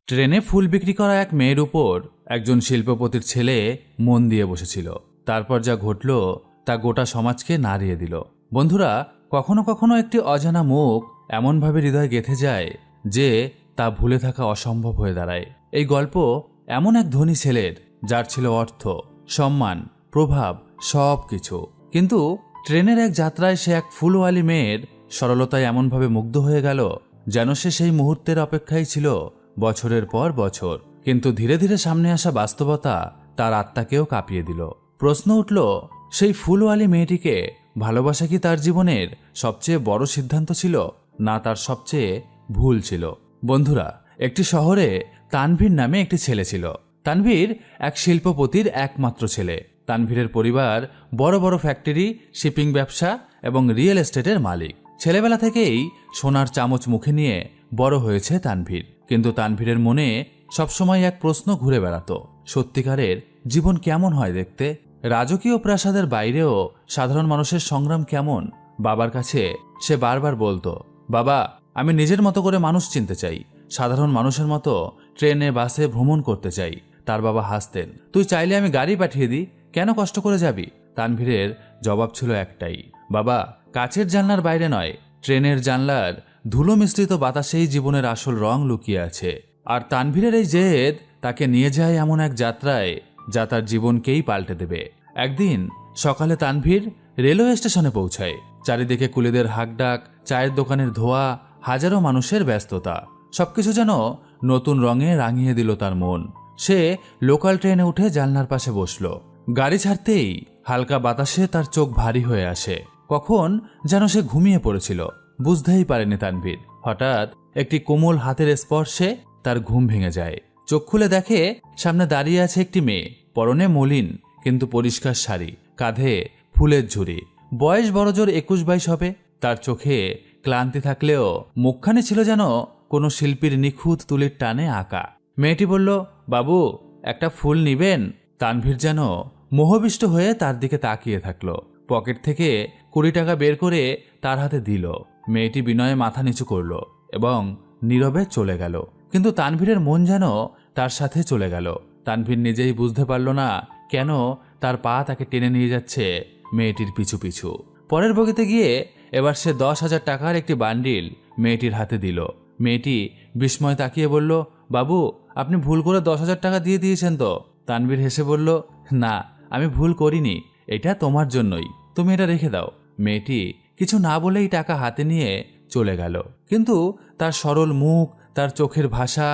ট্রেনে ফুল বিক্রি করা এক মেয়ের উপর একজন শিল্পপতির ছেলে মন দিয়ে বসেছিল। তারপর যা ঘটল তা গোটা সমাজকে নাড়িয়ে দিল। বন্ধুরা, কখনো কখনো একটি অজানা মুখ এমনভাবে হৃদয় গেঁথে যায় যে তা ভুলে থাকা অসম্ভব হয়ে দাঁড়ায়। এই গল্প এমন এক ধনী ছেলের, যার ছিল অর্থ, সম্মান, প্রভাব, সব কিছু, কিন্তু ট্রেনের এক যাত্রায় সে এক ফুলওয়ালি মেয়ের সরলতায় এমনভাবে মুগ্ধ হয়ে গেল যেন সে সেই মুহূর্তের অপেক্ষায় ছিল বছরের পর বছর। কিন্তু ধীরে ধীরে সামনে আসা বাস্তবতা তার আত্মাকেও কাঁপিয়ে দিল। প্রশ্ন উঠল, সেই ফুলওয়ালি মেয়েটিকে ভালোবাসা কি তার জীবনের সবচেয়ে বড় সিদ্ধান্ত ছিল, না তার সবচেয়ে ভুল ছিল? বন্ধুরা, একটি শহরে তানভীর নামে একটি ছেলে ছিল। তানভীর এক শিল্পপতির একমাত্র ছেলে। তানভীরের পরিবার বড় বড় ফ্যাক্টরি, শিপিং ব্যবসা এবং রিয়েল এস্টেটের মালিক। ছেলেবেলা থেকেই সোনার চামচ মুখে নিয়ে বড় হয়েছে তানভীর। কিন্তু তানভীরের মনে সবসময় এক প্রশ্ন ঘুরে বেড়াতো, সত্যিকারের জীবন কেমন হয় দেখতে? রাজকীয় প্রাসাদের বাইরেও সাধারণ মানুষের সংগ্রাম কেমন? বাবার কাছে সে বারবার বলতো, বাবা, আমি নিজের মতো করে মানুষ চিনতে চাই, সাধারণ মানুষের মতো ট্রেনে বাসে ভ্রমণ করতে চাই। তার বাবা হাসতেন, তুই চাইলে আমি গাড়ি পাঠিয়ে দিই, কেন কষ্ট করে যাবি? তানভীরের জবাব ছিল একটাই, বাবা, কাচের জানলার বাইরে নয়, ট্রেনের জানলার ধুলো মিশ্রিত বাতাসেই জীবনের আসল রং লুকিয়ে আছে। আর তানভীরের এই জেদ তাকে নিয়ে যায় এমন এক যাত্রায় যা তার জীবনকেই পাল্টে দেবে। একদিন সকালে তানভীর রেলওয়ে স্টেশনে পৌঁছায়। চারিদিকে কুলিদের হাঁকডাক, চায়ের দোকানের ধোয়া, হাজারো মানুষের ব্যস্ততা, সবকিছু যেন নতুন রঙে রাঙিয়ে দিল তার মন। সে লোকাল ট্রেনে উঠে জানলার পাশে বসল। গাড়ি ছাড়তেই হালকা বাতাসে তার চোখ ভারী হয়ে আসে। কখন যেন সে ঘুমিয়ে পড়েছিল, বুঝতেই পারেনি তানভীর। হঠাৎ একটি কোমল হাতের স্পর্শে তার ঘুম ভেঙে যায়। চোখ খুলে দেখে সামনে দাঁড়িয়ে আছে একটি মেয়ে, পরনে মলিন কিন্তু পরিষ্কার শাড়ি, কাঁধে ফুলের ঝুড়ি। বয়স বড়জোর 21-22 হবে। তার চোখে ক্লান্তি থাকলেও মুখখানি ছিল যেন কোনো শিল্পীর নিখুঁত তুলির টানে আঁকা। মেয়েটি বলল, বাবু, একটা ফুল নিবেন? তানভীর যেন মোহবিষ্ট হয়ে তার দিকে তাকিয়ে থাকলো। পকেট থেকে 20 টাকা বের করে তার হাতে দিল। মেয়েটি বিনয়ে মাথা নিচু করল এবং নীরবে চলে গেল। কিন্তু তানভীরের মন যেন তার সাথে চলে গেল। তানভীর নিজেই বুঝতে পারল না কেন তার পা তাকে টেনে নিয়ে যাচ্ছে মেয়েটির পিছু পিছু। পরের বগিতে গিয়ে এবার সে 10,000 টাকার একটি বান্ডিল মেয়েটির হাতে দিল। মেয়েটি বিস্ময় তাকিয়ে বলল, বাবু, আপনি ভুল করে 10,000 টাকা দিয়ে দিয়েছেন তো? তানভীর হেসে বলল, না, আমি ভুল করিনি, এটা তোমার জন্যই, তুমি এটা রেখে দাও। মেয়েটি কিছু না বলেই টাকা হাতে নিয়ে চলে গেল। কিন্তু তার সরল মুখ, তার চোখের ভাষা,